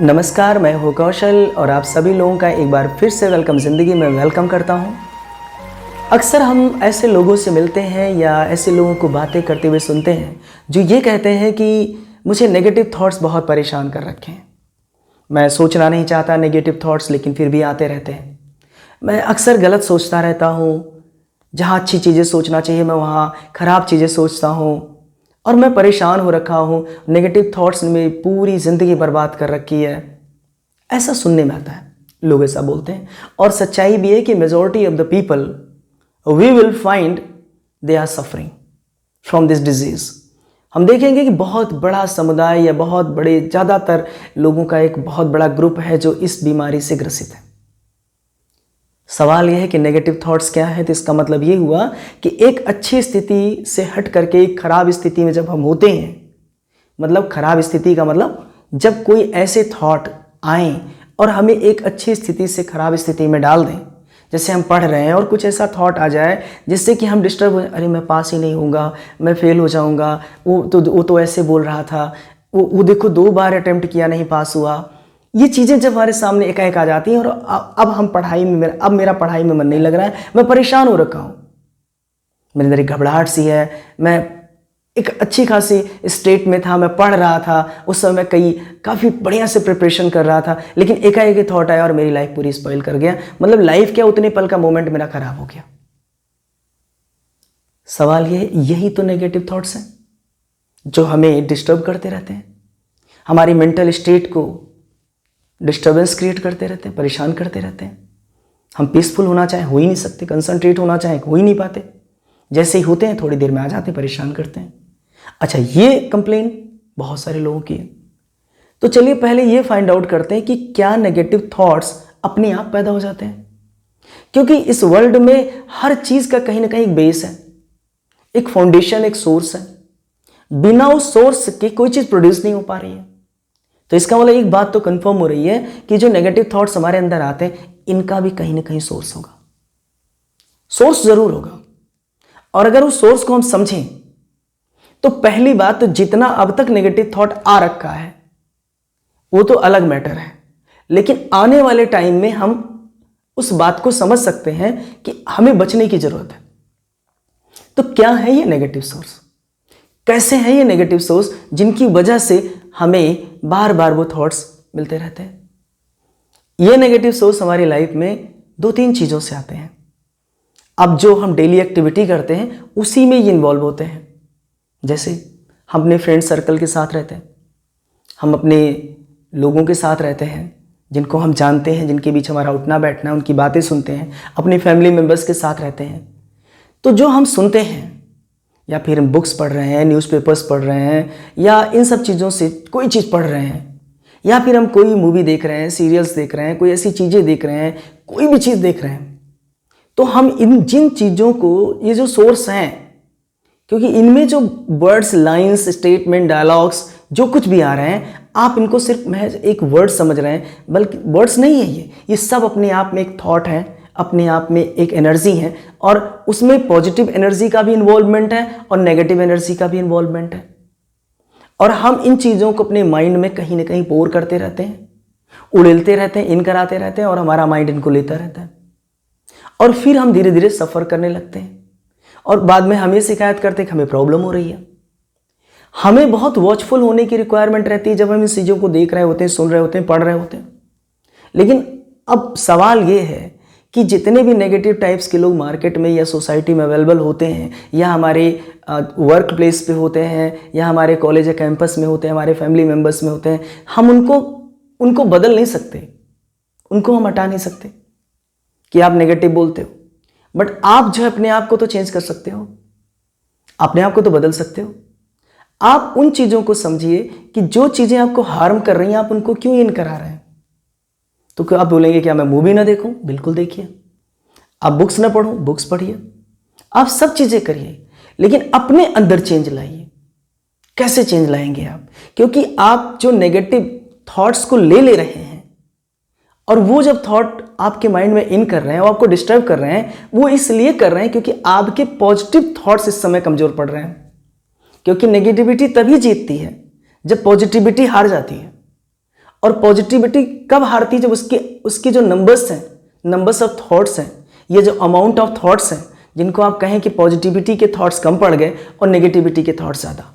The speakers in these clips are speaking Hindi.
नमस्कार, मैं हूँ कौशल और आप सभी लोगों का एक बार फिर से वेलकम ज़िंदगी में वेलकम करता हूँ। अक्सर हम ऐसे लोगों से मिलते हैं या ऐसे लोगों को बातें करते हुए सुनते हैं जो ये कहते हैं कि मुझे नेगेटिव थॉट्स बहुत परेशान कर रखे हैं। मैं सोचना नहीं चाहता नेगेटिव थॉट्स, लेकिन फिर भी आते रहते हैं। मैं अक्सर गलत सोचता रहता हूँ, जहाँ अच्छी चीज़ें सोचना चाहिए मैं वहाँ ख़राब चीज़ें सोचता हूँ और मैं परेशान हो रखा हूँ। नेगेटिव थॉट्स में पूरी ज़िंदगी बर्बाद कर रखी है, ऐसा सुनने में आता है। लोग ऐसा बोलते हैं और सच्चाई भी है कि majority of the people we will find they are suffering from this disease. हम देखेंगे कि बहुत बड़ा समुदाय या बहुत बड़े ज़्यादातर लोगों का एक बहुत बड़ा ग्रुप है जो इस बीमारी से ग्रसित है। सवाल यह है कि नेगेटिव थॉट्स क्या है। तो इसका मतलब ये हुआ कि एक अच्छी स्थिति से हट करके एक खराब स्थिति में जब हम होते हैं, मतलब खराब स्थिति का मतलब जब कोई ऐसे थॉट आए और हमें एक अच्छी स्थिति से खराब स्थिति में डाल दें। जैसे हम पढ़ रहे हैं और कुछ ऐसा थॉट आ जाए जिससे कि हम डिस्टर्ब हो, अरे मैं पास ही नहीं होऊंगा, मैं फेल हो जाऊंगा, वो तो ऐसे बोल रहा था, वो देखो 2 बार अटेम्प्ट किया नहीं पास हुआ। ये चीज़ें जब हमारे सामने एकाएक आ जाती हैं और अब हम पढ़ाई में अब मेरा पढ़ाई में मन नहीं लग रहा है, मैं परेशान हो रखा हूँ, मेरे अंदर एक घबराहट सी है। मैं एक अच्छी खासी स्टेट में था, मैं पढ़ रहा था, उस समय काफ़ी बढ़िया से प्रिपरेशन कर रहा था, लेकिन एकाएक थॉट आया और मेरी लाइफ पूरी स्पॉइल कर गया। मतलब लाइफ क्या, उतने पल का मोमेंट मेरा खराब हो गया। सवाल ये, यही तो नेगेटिव थॉट्स हैं जो हमें डिस्टर्ब करते रहते हैं, हमारी मेंटल स्टेट को डिस्टर्बेंस क्रिएट करते रहते हैं, परेशान करते रहते हैं। हम पीसफुल होना चाहें हो ही नहीं सकते, कंसंट्रेट होना चाहें हो ही नहीं पाते, जैसे ही होते हैं थोड़ी देर में आ जाते हैं, परेशान करते हैं। अच्छा, ये कंप्लेन बहुत सारे लोगों की है। तो चलिए पहले ये फाइंड आउट करते हैं कि क्या नेगेटिव थॉट्स अपने आप पैदा हो जाते हैं। क्योंकि इस वर्ल्ड में हर चीज़ का कहीं ना कहीं एक बेस है, एक फाउंडेशन, एक सोर्स है। बिना उस सोर्स के कोई चीज़ प्रोड्यूस नहीं हो पा रही है। तो इसका मतलब एक बात तो कंफर्म हो रही है कि जो नेगेटिव थॉट्स हमारे अंदर आते हैं इनका भी कहीं ना कहीं सोर्स होगा, सोर्स जरूर होगा। और अगर उस सोर्स को हम समझें तो पहली बात तो जितना अब तक नेगेटिव थॉट आ रखा है वो तो अलग मैटर है, लेकिन आने वाले टाइम में हम उस बात को समझ सकते हैं कि हमें बचने की जरूरत है। तो क्या है ये नेगेटिव सोर्स, कैसे है ये नेगेटिव सोर्स जिनकी वजह से हमें बार बार वो थॉट्स मिलते रहते हैं। ये नेगेटिव सोर्स हमारी लाइफ में 2-3 चीज़ों से आते हैं। अब जो हम डेली एक्टिविटी करते हैं उसी में ये इन्वॉल्व होते हैं। जैसे हम अपने फ्रेंड सर्कल के साथ रहते हैं, हम अपने लोगों के साथ रहते हैं जिनको हम जानते हैं, जिनके बीच हमारा उठना बैठना, उनकी बातें सुनते हैं, अपने फैमिली मेम्बर्स के साथ रहते हैं। तो जो हम सुनते हैं या फिर हम बुक्स पढ़ रहे हैं, न्यूज़पेपर्स पढ़ रहे हैं, या इन सब चीज़ों से कोई चीज़ पढ़ रहे हैं, या फिर हम कोई मूवी देख रहे हैं, सीरियल्स देख रहे हैं, कोई ऐसी चीज़ें देख रहे हैं, कोई भी चीज़ देख रहे हैं, तो हम जिन चीज़ों को, ये जो सोर्स हैं, क्योंकि इनमें जो वर्ड्स, लाइंस, स्टेटमेंट, डायलॉग्स जो कुछ भी आ रहे हैं, आप इनको सिर्फ महज एक वर्ड समझ रहे हैं, बल्कि वर्ड्स नहीं है ये सब अपने आप में एक थॉट है, अपने आप में एक एनर्जी है, और उसमें पॉजिटिव एनर्जी का भी इन्वॉल्वमेंट है और नेगेटिव एनर्जी का भी इन्वॉल्वमेंट है। और हम इन चीज़ों को अपने माइंड में कहीं ना कहीं पोर करते रहते हैं, उड़ेलते रहते हैं, इन कराते रहते हैं, और हमारा माइंड इनको लेता रहता है, और फिर हम धीरे धीरे सफ़र करने लगते हैं और बाद में हमें शिकायत करते हैं कि हमें प्रॉब्लम हो रही है। हमें बहुत वॉचफुल होने की रिक्वायरमेंट रहती है जब हम इन चीज़ों को देख रहे होते हैं, सुन रहे होते हैं, पढ़ रहे होते हैं। लेकिन अब सवाल ये है कि जितने भी नेगेटिव टाइप्स के लोग मार्केट में या सोसाइटी में अवेलेबल होते हैं, या हमारे वर्क प्लेस पे होते हैं, या हमारे कॉलेज या कैंपस में होते हैं, हमारे फैमिली मेम्बर्स में होते हैं, हम उनको बदल नहीं सकते, उनको हम हटा नहीं सकते कि आप नेगेटिव बोलते हो। बट आप जो है अपने आप को तो चेंज कर सकते हो, अपने आप को तो बदल सकते हो। आप उन चीज़ों को समझिए कि जो चीज़ें आपको हार्म कर रही हैं, आप उनको क्यों इन करा रहे हैं। तो क्या आप बोलेंगे क्या मैं मूवी ना देखूं? बिल्कुल देखिए। आप बुक्स ना पढ़ो? बुक्स पढ़िए। आप सब चीज़ें करिए, लेकिन अपने अंदर चेंज लाइए। कैसे चेंज लाएंगे आप? क्योंकि आप जो नेगेटिव थॉट्स को ले रहे हैं, और वो जब थॉट आपके माइंड में इन कर रहे हैं, वो आपको डिस्टर्ब कर रहे हैं, वो इसलिए कर रहे हैं क्योंकि आपके पॉजिटिव थॉट्स इस समय कमजोर पड़ रहे हैं। क्योंकि नेगेटिविटी तभी जीतती है जब पॉजिटिविटी हार जाती है। और पॉजिटिविटी कब हारती है? जब उसके जो नंबर्स हैं, नंबर्स ऑफ थॉट्स हैं, ये जो अमाउंट ऑफ थॉट्स हैं, जिनको आप कहें कि पॉजिटिविटी के थॉट्स कम पड़ गए और नेगेटिविटी के थॉट्स ज़्यादा।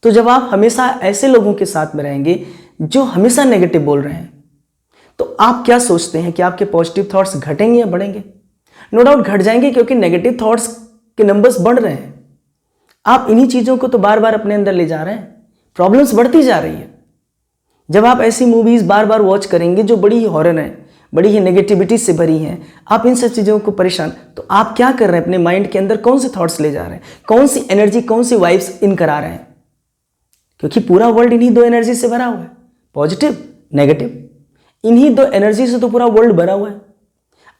तो जब आप हमेशा ऐसे लोगों के साथ में रहेंगे जो हमेशा नेगेटिव बोल रहे हैं, तो आप क्या सोचते हैं कि आपके पॉजिटिव थॉट्स घटेंगे या बढ़ेंगे? नो डाउट घट जाएंगे, क्योंकि नेगेटिव थॉट्स के नंबर्स बढ़ रहे हैं। आप इन्हीं चीज़ों को तो बार बार अपने अंदर ले जा रहे हैं, प्रॉब्लम्स बढ़ती जा रही है। जब आप ऐसी मूवीज़ बार बार वॉच करेंगे जो बड़ी ही हॉरर हैं, बड़ी ही नेगेटिविटी से भरी हैं, आप इन सब चीज़ों को परेशान, तो आप क्या कर रहे हैं? अपने माइंड के अंदर कौन से थॉट्स ले जा रहे हैं, कौन सी एनर्जी, कौन सी वाइब्स इन करा रहे हैं? क्योंकि पूरा वर्ल्ड इन्हीं दो एनर्जी से भरा हुआ है, पॉजिटिव, नेगेटिव। इन्हीं दो एनर्जी से तो पूरा वर्ल्ड भरा हुआ है।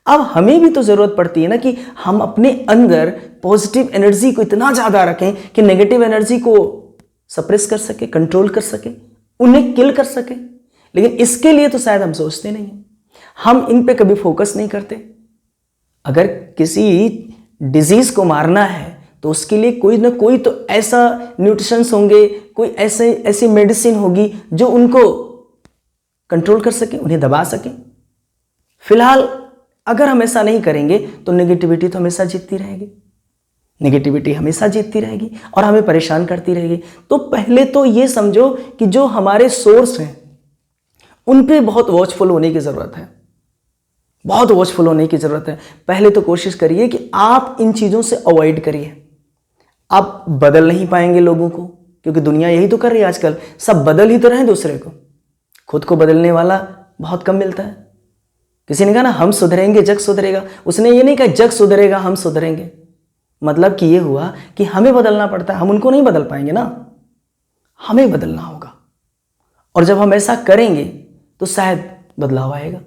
अब हमें भी तो ज़रूरत पड़ती है ना कि हम अपने अंदर पॉजिटिव एनर्जी को इतना ज़्यादा रखें कि नेगेटिव एनर्जी को सप्रेस कर सके, कंट्रोल कर सके, उन्हें किल कर सके। लेकिन इसके लिए तो शायद हम सोचते नहीं हैं, हम इन पे कभी फोकस नहीं करते। अगर किसी डिजीज़ को मारना है तो उसके लिए कोई ना कोई तो ऐसा न्यूट्रिशंस होंगे, कोई ऐसी मेडिसिन होगी जो उनको कंट्रोल कर सके, उन्हें दबा सके। फिलहाल अगर हम ऐसा नहीं करेंगे तो नेगेटिविटी तो हमेशा जीतती रहेगी, नेगेटिविटी हमेशा जीतती रहेगी और हमें परेशान करती रहेगी। तो पहले तो ये समझो कि जो हमारे सोर्स हैं उन पे बहुत वॉचफुल होने की ज़रूरत है, बहुत वॉचफुल होने की ज़रूरत है। पहले तो कोशिश करिए कि आप इन चीज़ों से अवॉइड करिए। आप बदल नहीं पाएंगे लोगों को, क्योंकि दुनिया यही तो कर रही है आजकल, सब बदल ही तो रहे हैं दूसरे को, खुद को बदलने वाला बहुत कम मिलता है। किसी ने कहा ना हम सुधरेंगे जग सुधरेगा, उसने ये नहीं कहा जग सुधरेगा हम सुधरेंगे। मतलब कि ये हुआ कि हमें बदलना पड़ता है, हम उनको नहीं बदल पाएंगे ना, हमें बदलना होगा। और जब हम ऐसा करेंगे तो शायद बदलाव आएगा।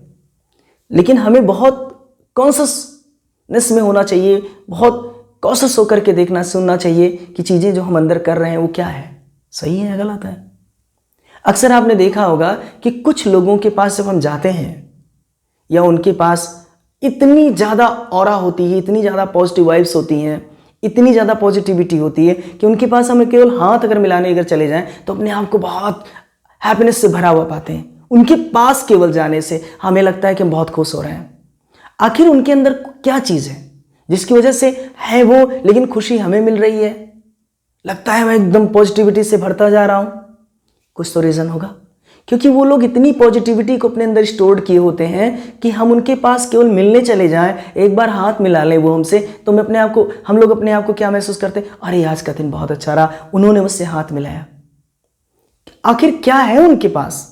लेकिन हमें बहुत कॉन्शियसनेस में होना चाहिए, बहुत कॉन्शियस होकर के देखना सुनना चाहिए कि चीज़ें जो हम अंदर कर रहे हैं वो क्या है, सही है या गलत है। अक्सर आपने देखा होगा कि कुछ लोगों के पास जब हम जाते हैं या उनके पास इतनी ज़्यादा ऑरा होती है, इतनी ज़्यादा पॉजिटिव वाइब्स होती हैं, इतनी ज़्यादा पॉजिटिविटी होती है कि उनके पास हमें केवल हाथ अगर मिलाने अगर चले जाएं तो अपने आप को बहुत हैप्पीनेस से भरा हुआ पाते हैं। उनके पास केवल जाने से हमें लगता है कि हम बहुत खुश हो रहे हैं। आखिर उनके अंदर क्या चीज़ है जिसकी वजह से है वो, लेकिन खुशी हमें मिल रही है, लगता है मैं एकदम पॉजिटिविटी से भरता जा रहा हूँ। कुछ तो रीज़न होगा, क्योंकि वो लोग इतनी पॉजिटिविटी को अपने अंदर स्टोर किए होते हैं कि हम उनके पास केवल मिलने चले जाएं, एक बार हाथ मिला लें वो हमसे, तो हम लोग अपने आप को क्या महसूस करते हैं? अरे आज का दिन बहुत अच्छा रहा, उन्होंने मुझसे हाथ मिलाया। आखिर क्या है उनके पास?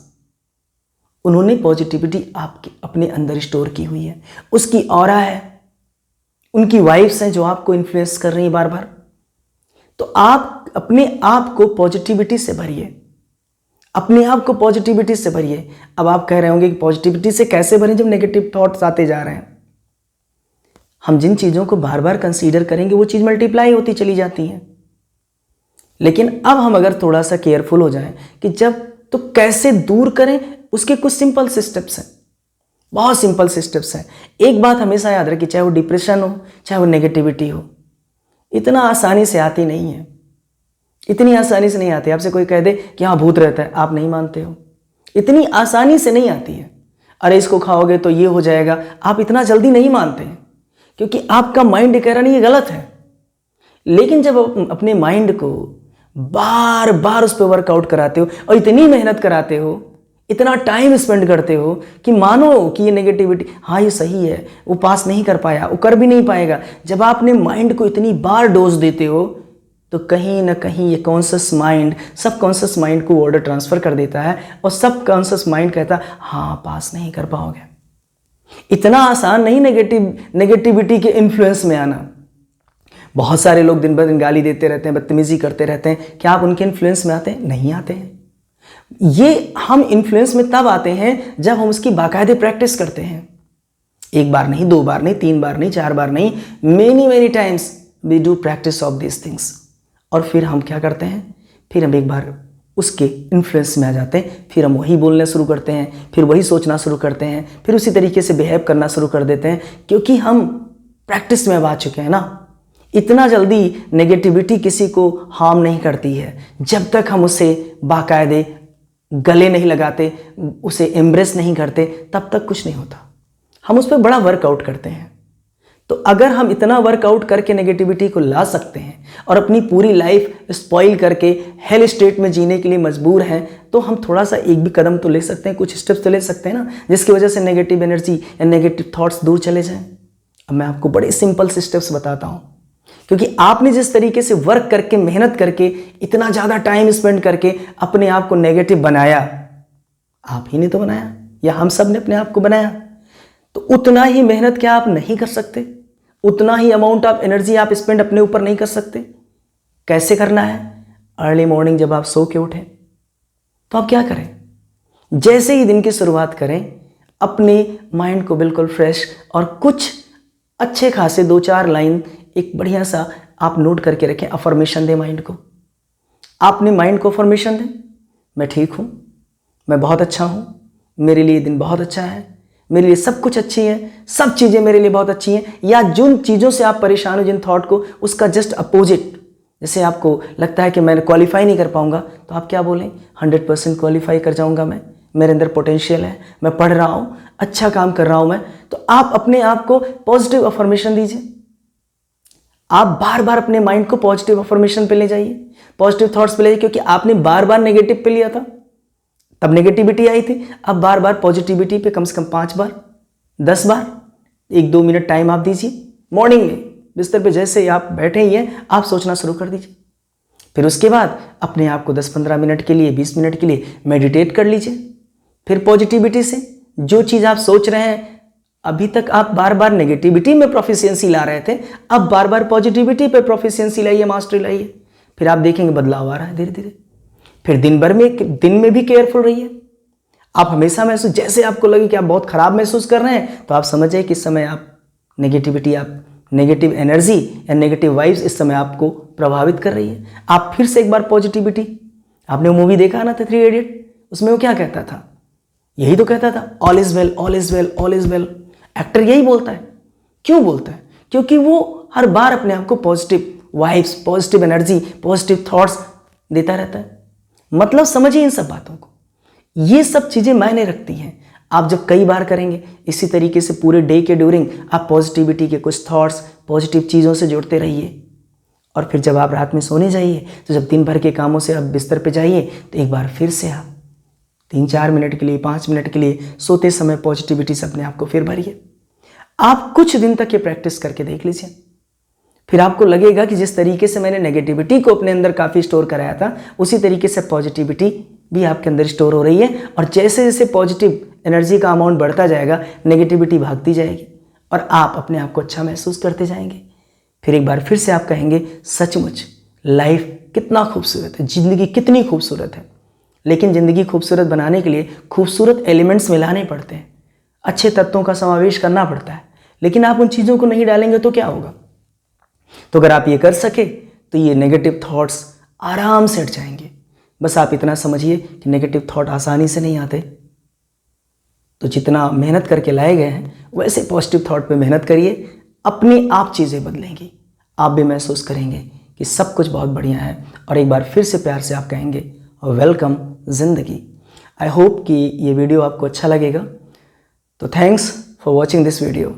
उन्होंने पॉजिटिविटी आपके अपने अंदर स्टोर की हुई है, उसकी ऑरा है, उनकी वाइब्स हैं जो आपको इन्फ्लुएंस कर रही हैं बार बार। तो आप अपने आप को पॉजिटिविटी से भरिए, अपने आप को पॉजिटिविटी से भरिए। अब आप कह रहे होंगे कि पॉजिटिविटी से कैसे भरें जब नेगेटिव थॉट्स आते जा रहे हैं? हम जिन चीज़ों को बार बार कंसीडर करेंगे वो चीज़ मल्टीप्लाई होती चली जाती हैं। लेकिन अब हम अगर थोड़ा सा केयरफुल हो जाएं कि जब तो कैसे दूर करें, उसके कुछ सिंपल से स्टेप्स हैं, बहुत सिंपल से स्टेप्स हैं। एक बात हमेशा याद रखिए, चाहे वो डिप्रेशन हो चाहे वो नेगेटिविटी हो, इतना आसानी से आती नहीं है, इतनी आसानी से नहीं आती। आपसे कोई कह दे कि हाँ भूत रहता है, आप नहीं मानते हो, इतनी आसानी से नहीं आती है। अरे इसको खाओगे तो ये हो जाएगा, आप इतना जल्दी नहीं मानते हैं, क्योंकि आपका माइंड कह रहा नहीं ये गलत है। लेकिन जब आप अपने माइंड को बार बार उस पर वर्कआउट कराते हो और इतनी मेहनत कराते हो, इतना टाइम स्पेंड करते हो कि मानो कि ये नेगेटिविटी, हाँ ये सही है, वो पास नहीं कर पाया, वो कर भी नहीं पाएगा। जब आप अपने माइंड को इतनी बार डोज देते हो तो कहीं ना कहीं ये कॉन्शियस माइंड सब कॉन्शियस माइंड को ऑर्डर ट्रांसफ़र कर देता है और सब कॉन्शियस माइंड कहता है हाँ पास नहीं कर पाओगे। इतना आसान नहीं नेगेटिविटी के इन्फ्लुएंस में आना। बहुत सारे लोग दिन ब दिन गाली देते रहते हैं, बदतमीजी करते रहते हैं, क्या आप उनके इन्फ्लुएंस में आते हैं? नहीं आते हैं। ये हम इन्फ्लुएंस में तब आते हैं जब हम उसकी बाकायदे प्रैक्टिस करते हैं। एक बार नहीं, दो बार नहीं, तीन बार नहीं, चार बार नहीं, many times we do practice of this things. और फिर हम क्या करते हैं? फिर हम एक बार उसके इन्फ्लुएंस में आ जाते हैं, फिर हम वही बोलना शुरू करते हैं, फिर वही सोचना शुरू करते हैं, फिर उसी तरीके से बिहेव करना शुरू कर देते हैं, क्योंकि हम प्रैक्टिस में अब आ चुके हैं ना। इतना जल्दी नेगेटिविटी किसी को हार्म नहीं करती है जब तक हम उसे बाकायदे गले नहीं लगाते, उसे एम्ब्रेस नहीं करते, तब तक कुछ नहीं होता। हम उस पर बड़ा वर्कआउट करते हैं। तो अगर हम इतना वर्कआउट करके नेगेटिविटी को ला सकते हैं और अपनी पूरी लाइफ स्पॉइल करके हेल स्टेट में जीने के लिए मजबूर हैं, तो हम थोड़ा सा एक भी कदम तो ले सकते हैं, कुछ स्टेप्स तो ले सकते हैं ना, जिसकी वजह से नेगेटिव एनर्जी या नेगेटिव थॉट्स दूर चले जाएं। अब मैं आपको बड़े सिंपल से स्टेप्स बताता हूँ, क्योंकि आपने जिस तरीके से वर्क करके, मेहनत करके, इतना ज़्यादा टाइम स्पेंड करके अपने आप को नेगेटिव बनाया, आप ही ने तो बनाया या हम सब ने अपने आप को बनाया, तो उतना ही मेहनत क्या आप नहीं कर सकते? उतना ही अमाउंट ऑफ एनर्जी आप स्पेंड अपने ऊपर नहीं कर सकते? कैसे करना है? अर्ली मॉर्निंग जब आप सो के उठें तो आप क्या करें? जैसे ही दिन की शुरुआत करें, अपने माइंड को बिल्कुल फ्रेश और कुछ अच्छे खासे 2-4 लाइन एक बढ़िया सा आप नोट करके रखें। अफर्मेशन दें माइंड को। आपने माइंड को अफर्मेशन दें, मैं ठीक हूँ, मैं बहुत अच्छा हूँ, मेरे लिए दिन बहुत अच्छा है, मेरे लिए सब कुछ अच्छी है, सब चीज़ें मेरे लिए बहुत अच्छी हैं। या जिन चीज़ों से आप परेशान हो, जिन थॉट को, उसका जस्ट अपोजिट, जैसे आपको लगता है कि मैं क्वालिफाई नहीं कर पाऊंगा, तो आप क्या बोलें? 100% क्वालिफाई कर जाऊंगा मैं, मेरे अंदर पोटेंशियल है, मैं पढ़ रहा हूँ, अच्छा काम कर रहा हूँ मैं। तो आप अपने आप को पॉजिटिव अफर्मेशन दीजिए। आप बार बार अपने माइंड को पॉजिटिव अफर्मेशन पे ले जाइए, पॉजिटिव थॉट्स पे ले जाइए, क्योंकि आपने बार बार नेगेटिव पे लिया था तब नेगेटिविटी आई थी। अब बार बार पॉजिटिविटी पे कम से कम 5 बार, 10 बार, 1-2 मिनट टाइम आप दीजिए। मॉर्निंग में बिस्तर पे जैसे ही आप बैठे ही हैं, आप सोचना शुरू कर दीजिए। फिर उसके बाद अपने आप को 10-15 मिनट के लिए, 20 मिनट के लिए मेडिटेट कर लीजिए। फिर पॉजिटिविटी से जो चीज़ आप सोच रहे हैं, अभी तक आप बार बार नेगेटिविटी में प्रोफिशिएंसी ला रहे थे, अब बार बार पॉजिटिविटी पे प्रोफिशिएंसी लाइए, मास्टरी लाइए। फिर आप देखेंगे बदलाव आ रहा है धीरे धीरे। फिर दिन में भी केयरफुल रहिए। आप हमेशा महसूस, जैसे आपको लगे कि आप बहुत खराब महसूस कर रहे हैं, तो आप समझिए कि इस समय आप नेगेटिव एनर्जी या नेगेटिव वाइब्स इस समय आपको प्रभावित कर रही है। आप फिर से एक बार पॉजिटिविटी, आपने वो मूवी देखा ना था 3 इडियट, उसमें वो क्या कहता था? यही तो कहता था, all is well, all is well, all is well. Actor यही बोलता है। क्यों बोलता है? क्योंकि वो हर बार अपने आप को positive vibes, positive energy, positive thoughts देता रहता है। मतलब समझिए इन सब बातों को, ये सब चीजें मायने रखती हैं। आप जब कई बार करेंगे इसी तरीके से पूरे डे के ड्यूरिंग, आप पॉजिटिविटी के कुछ थॉट्स, पॉजिटिव चीज़ों से जुड़ते रहिए। और फिर जब आप रात में सोने जाइए, तो जब दिन भर के कामों से आप बिस्तर पे जाइए, तो एक बार फिर से आप 3-4 मिनट के लिए, 5 मिनट के लिए सोते समय पॉजिटिविटी से अपने आप को फिर भरिए। आप कुछ दिन तक ये प्रैक्टिस करके देख लीजिए। फिर आपको लगेगा कि जिस तरीके से मैंने नेगेटिविटी को अपने अंदर काफ़ी स्टोर कराया था, उसी तरीके से पॉजिटिविटी भी आपके अंदर स्टोर हो रही है। और जैसे जैसे पॉजिटिव एनर्जी का अमाउंट बढ़ता जाएगा, नेगेटिविटी भागती जाएगी और आप अपने आप को अच्छा महसूस करते जाएंगे। फिर एक बार फिर से आप कहेंगे, सचमुच लाइफ कितना खूबसूरत है, ज़िंदगी कितनी खूबसूरत है। लेकिन ज़िंदगी खूबसूरत बनाने के लिए खूबसूरत एलिमेंट्स मिलाने पड़ते हैं, अच्छे तत्वों का समावेश करना पड़ता है। लेकिन आप उन चीज़ों को नहीं डालेंगे तो क्या होगा? तो अगर आप ये कर सके, तो ये नेगेटिव थॉट्स आराम से हट जाएंगे। बस आप इतना समझिए कि नेगेटिव थॉट आसानी से नहीं आते। तो जितना मेहनत करके लाए गए हैं, वैसे पॉजिटिव थॉट पे मेहनत करिए, अपने आप चीज़ें बदलेंगी। आप भी महसूस करेंगे कि सब कुछ बहुत बढ़िया है। और एक बार फिर से प्यार से आप कहेंगे, वेलकम ज़िंदगी। आई होप कि ये वीडियो आपको अच्छा लगेगा। तो thanks for watching this video.